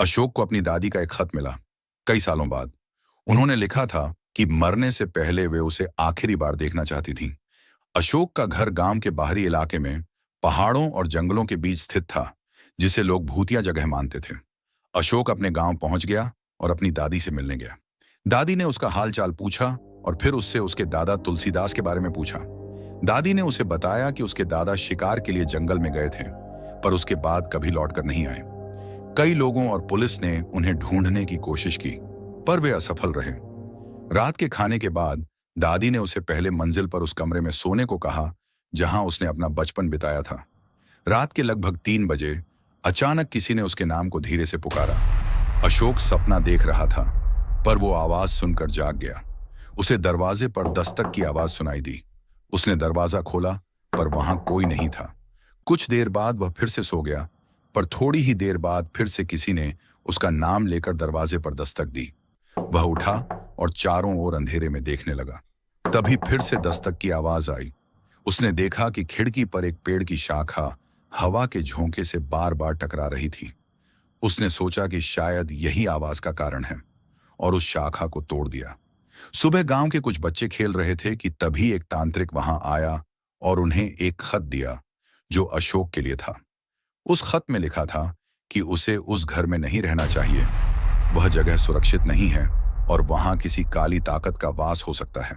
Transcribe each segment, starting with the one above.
अशोक को अपनी दादी का एक खत मिला, कई सालों बाद। उन्होंने लिखा था कि मरने से पहले वे उसे आखिरी बार देखना चाहती थीं। अशोक का घर गांव के बाहरी इलाके में पहाड़ों और जंगलों के बीच स्थित था, जिसे लोग भूतिया जगह मानते थे। अशोक अपने गांव पहुंच गया और अपनी दादी से मिलने गया। दादी ने उसका हालचाल पूछा और फिर उससे उसके दादा तुलसीदास के बारे में पूछा। दादी ने उसे बताया कि उसके दादा शिकार के लिए जंगल में गए थे, पर उसके बाद कभी लौटकर नहीं आए। कई लोगों और पुलिस ने उन्हें ढूंढने की कोशिश की, पर वे असफल रहे। रात के खाने के बाद दादी ने उसे पहले मंजिल पर उस कमरे में सोने को कहा जहां उसने अपना बचपन बिताया था। रात के लगभग 3 बजे अचानक किसी ने उसके नाम को धीरे से पुकारा। अशोक सपना देख रहा था, पर वो आवाज सुनकर जाग गया। उसे दरवाजे पर दस्तक की आवाज सुनाई दी। उसने दरवाजा खोला, पर वहां कोई नहीं था। कुछ देर बाद वह फिर से सो गया, पर थोड़ी ही देर बाद फिर से किसी ने उसका नाम लेकर दरवाजे पर दस्तक दी। वह उठा और चारों ओर अंधेरे में देखने लगा। तभी फिर से दस्तक की आवाज आई। उसने देखा कि खिड़की पर एक पेड़ की शाखा हवा के झोंके से बार बार टकरा रही थी। उसने सोचा कि शायद यही आवाज का कारण है, और उस शाखा को तोड़ दिया। सुबह गांव के कुछ बच्चे खेल रहे थे कि तभी एक तांत्रिक वहां आया और उन्हें एक खत दिया, जो अशोक के लिए था। उस खत में लिखा था कि उसे उस घर में नहीं रहना चाहिए। वह जगह सुरक्षित नहीं है और वहां किसी काली ताकत का वास हो सकता है।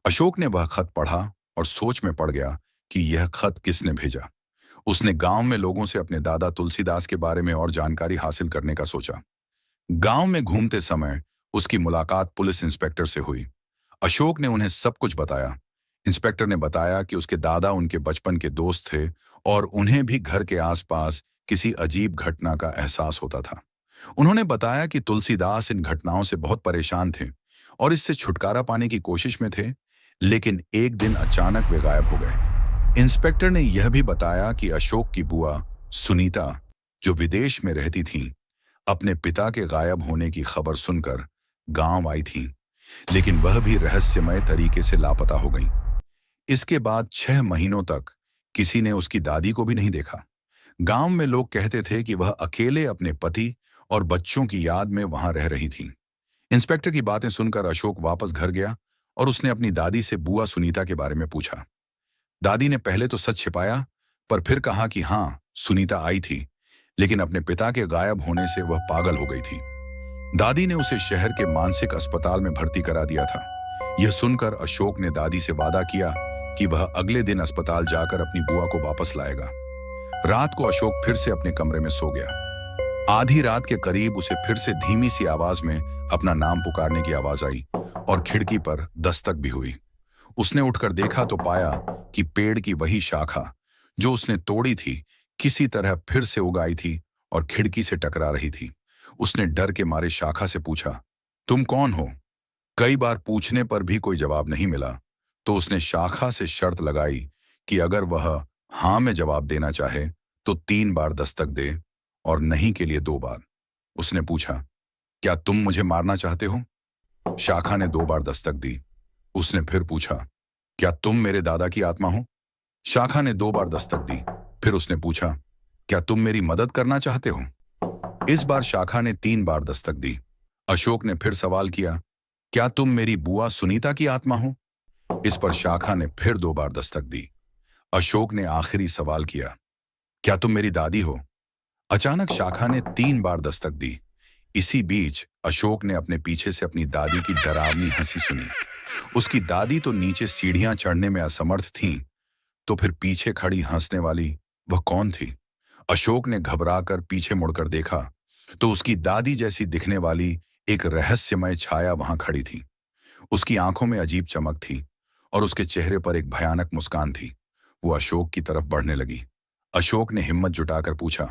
अशोक ने वह खत पढ़ा और सोच में पड़ गया कि यह खत किसने भेजा। उसने गांव में लोगों से अपने दादा तुलसीदास के बारे में और जानकारी हासिल करने का सोचा। गांव में घूमते समय उसकी मुलाकात पुलिस इंस्पेक्टर से हुई। अशोक ने उन्हें सब कुछ बताया। इंस्पेक्टर ने बताया कि उसके दादा उनके बचपन के दोस्त थे और उन्हें भी घर के आसपास किसी अजीब घटना का एहसास होता था। उन्होंने बताया कि तुलसीदास इन घटनाओं से बहुत परेशान थे और इससे छुटकारा पाने की कोशिश में थे, लेकिन एक दिन अचानक वे गायब हो गए। इंस्पेक्टर ने यह भी बताया कि अशोक की बुआ सुनीता, जो विदेश में रहती थीं, अपने पिता के गायब होने की खबर सुनकर गांव आई थीं, लेकिन वह भी रहस्यमय तरीके से लापता हो गईं। इसके बाद 6 महीनों तक किसी ने उसकी दादी को भी नहीं देखा। गांव में लोग कहते थे कि वह अकेले अपने पति और बच्चों की याद में वहां रह रही थीं। इंस्पेक्टर की बातें सुनकर अशोक वापस घर गया और उसने अपनी दादी से बुआ सुनीता के बारे में पूछा। दादी ने पहले तो सच छिपाया, पर फिर कहा कि हाँ, सुनीता आई थी, लेकिन अपने पिता के गायब होने से वह पागल हो गई थी। दादी ने उसे शहर के मानसिक अस्पताल में भर्ती करा दिया था। यह सुनकर अशोक ने दादी से वादा किया कि वह अगले दिन अस्पताल जाकर अपनी बुआ को वापस लाएगा। रात को अशोक फिर से अपने कमरे में सो गया। आधी रात के करीब उसे फिर से धीमी सी आवाज में अपना नाम पुकारने की आवाज आई और खिड़की पर दस्तक भी हुई। उसने उठकर देखा तो पाया कि पेड़ की वही शाखा जो उसने तोड़ी थी, किसी तरह फिर से उग आई थी और खिड़की से टकरा रही थी। उसने डर के मारे शाखा से पूछा, तुम कौन हो? कई बार पूछने पर भी कोई जवाब नहीं मिला, तो उसने शाखा से शर्त लगाई कि अगर वह हाँ में जवाब देना चाहे तो 3 बार दस्तक दे और नहीं के लिए 2 बार। उसने पूछा, क्या तुम मुझे मारना चाहते हो? शाखा ने 2 बार दस्तक दी। उसने फिर पूछा, क्या तुम मेरे दादा की आत्मा हो? शाखा ने 2 बार दस्तक दी। फिर उसने पूछा, क्या तुम मेरी मदद करना चाहते हो? इस बार शाखा ने 3 बार दस्तक दी। अशोक ने फिर सवाल किया, क्या तुम मेरी बुआ सुनीता की आत्मा हो? इस पर शाखा ने फिर 2 बार दस्तक दी। अशोक ने आखिरी सवाल किया, क्या तुम मेरी दादी हो? अचानक शाखा ने 3 बार दस्तक दी। इसी बीच अशोक ने अपने पीछे से अपनी दादी की डरावनी हंसी सुनी। उसकी दादी तो नीचे सीढ़ियां चढ़ने में असमर्थ थीं, तो फिर पीछे खड़ी हंसने वाली वह कौन थी? अशोक ने घबराकर पीछे मुड़कर देखा तो उसकी दादी जैसी दिखने वाली एक रहस्यमय छाया वहां खड़ी थी। उसकी आंखों में अजीब चमक थी और उसके चेहरे पर एक भयानक मुस्कान थी। वो अशोक की तरफ बढ़ने लगी। अशोक ने हिम्मत जुटाकर पूछा,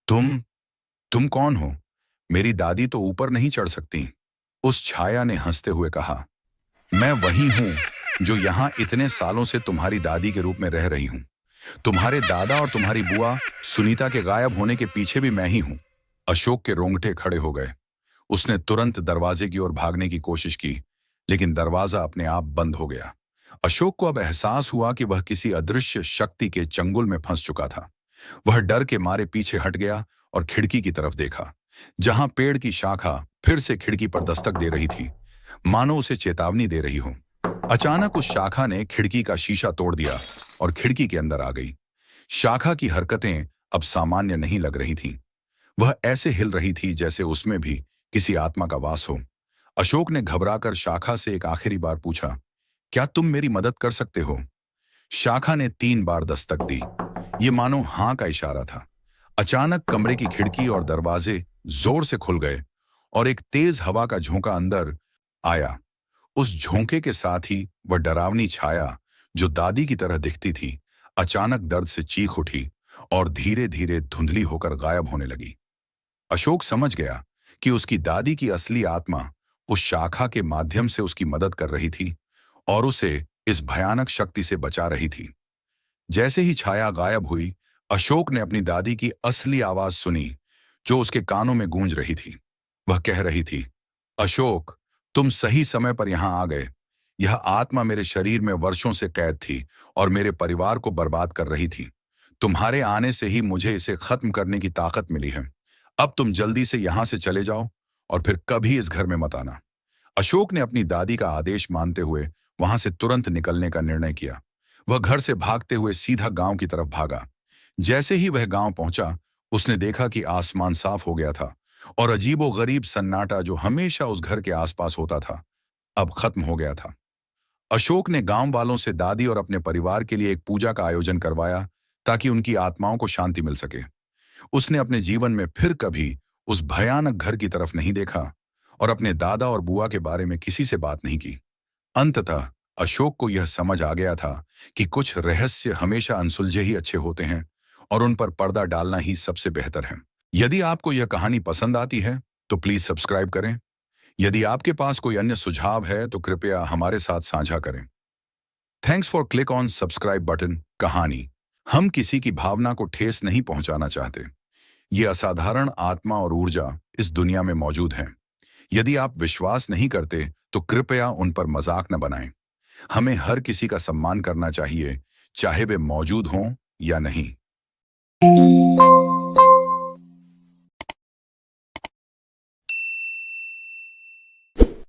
तुम कौन हो? मेरी दादी तो ऊपर नहीं चढ़ सकती। उस छाया ने हंसते हुए कहा, मैं वही हूं जो यहां इतने सालों से तुम्हारी दादी के रूप में रह रही हूं। तुम्हारे दादा और तुम्हारी बुआ सुनीता के गायब होने के पीछे भी मैं ही हूं। अशोक के रोंगटे खड़े हो गए। उसने तुरंत दरवाजे की ओर भागने की कोशिश की, लेकिन दरवाजा अपने आप बंद हो गया। अशोक को अब एहसास हुआ कि वह किसी अदृश्य शक्ति के चंगुल में फंस चुका था। वह डर के मारे पीछे हट गया और खिड़की की तरफ देखा। जहां पेड़ की शाखा फिर से खिड़की पर दस्तक दे रही थी, मानो उसे चेतावनी दे रही हो। अचानक उस शाखा ने खिड़की का शीशा तोड़ दिया और खिड़की के अंदर आ गई। शाखा की हरकतें अब सामान्य नहीं लग रही थीं। वह ऐसे हिल रही थी जैसे उसमें भी किसी आत्मा का वास हो। अशोक ने घबराकर शाखा से एक आखिरी बार पूछा, क्या तुम मेरी मदद कर सकते हो? शाखा ने 3 बार दस्तक दी। ये मानो हां का इशारा था। अचानक कमरे की खिड़की और दरवाजे जोर से खुल गए और एक तेज हवा का झोंका अंदर आया। उस झोंके के साथ ही वह डरावनी छाया, जो दादी की तरह दिखती थी, अचानक दर्द से चीख उठी और धीरे धीरे धुंधली होकर गायब होने लगी। अशोक समझ गया कि उसकी दादी की असली आत्मा उस शाखा के माध्यम से उसकी मदद कर रही थी और उसे इस भयानक शक्ति से बचा रही थी। जैसे ही छाया गायब हुई, अशोक ने अपनी दादी की असली आवाज सुनी, जो उसके कानों में गूंज रही थी। वह कह रही थी, अशोक, तुम सही समय पर यहां आ गए। यह आत्मा मेरे शरीर में वर्षों से कैद थी और मेरे परिवार को बर्बाद कर रही थी। तुम्हारे आने से ही मुझे इसे खत्म करने की ताकत मिली है। अब तुम जल्दी से यहां से चले जाओ और फिर कभी इस घर में मत आना। अशोक ने अपनी दादी का आदेश मानते हुए वहां से तुरंत निकलने का निर्णय किया। वह घर से भागते हुए सीधा गांव की तरफ भागा। जैसे ही वह गांव पहुंचा, उसने देखा कि आसमान साफ हो गया था और अजीबोगरीब सन्नाटा जो हमेशा उस घर के आसपास होता था, अब खत्म हो गया था। अशोक ने गांव वालों से दादी और अपने परिवार के लिए एक पूजा का आयोजन करवाया ताकि उनकी आत्माओं को शांति मिल सके। उसने अपने जीवन में फिर कभी उस भयानक घर की तरफ नहीं देखा और अपने दादा और बुआ के बारे में किसी से बात नहीं की। अंततः अशोक को यह समझ आ गया था कि कुछ रहस्य हमेशा अनसुलझे ही अच्छे होते हैं और उन पर पर्दा डालना ही सबसे बेहतर है। यदि आपको यह कहानी पसंद आती है तो प्लीज सब्सक्राइब करें। यदि आपके पास कोई अन्य सुझाव है तो कृपया हमारे साथ साझा करें। Thanks for click on subscribe button. कहानी, हम किसी की भावना को ठेस नहीं पहुंचाना चाहते। ये असाधारण आत्मा और ऊर्जा इस दुनिया में मौजूद है। यदि आप विश्वास नहीं करते तो कृपया उन पर मजाक न बनाएं। हमें हर किसी का सम्मान करना चाहिए, चाहे वे मौजूद हों या नहीं।